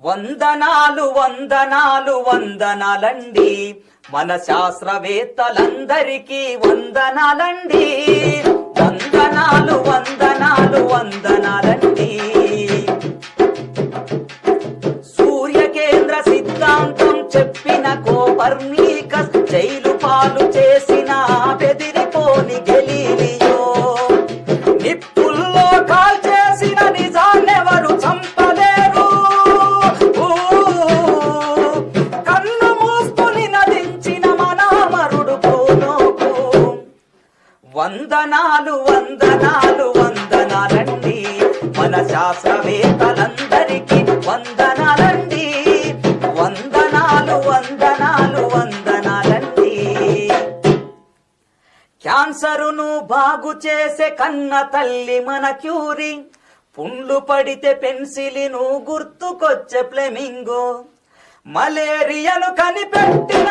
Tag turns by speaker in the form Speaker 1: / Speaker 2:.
Speaker 1: వందనాలు వందనాలు వందనాలండి మన శాస్త్రవేత్తలందరికీ వందనాలండి. వందనాలు వందనాలు వందనాలండి. సూర్యకేంద్ర సిద్ధాంతం చెప్పిన కోపర్నికస్ జైలు పాలు చేసిన బెదిరిపోని గెలీలియో, నిప్పుల్లో కాల్చేసిన నిజాన్నెవరు చంపలేరు, కన్ను మూసుకుని నదించిన మనామరుడు పోనోకు. వందనాలు వందనాలు వందనాలండి మన శాస్త్రవేత్తలందరికీ వందనాలండి. వందనాలు వందనాలు వందనాలండి. క్యాన్సరును బాగు చేసే కన్న తల్లి మన క్యూరీ, పుండ్లు పడితే పెన్సిలిను గుర్తుకొచ్చే ఫ్లెమింగో, మలేరియాను కనిపెట్టిన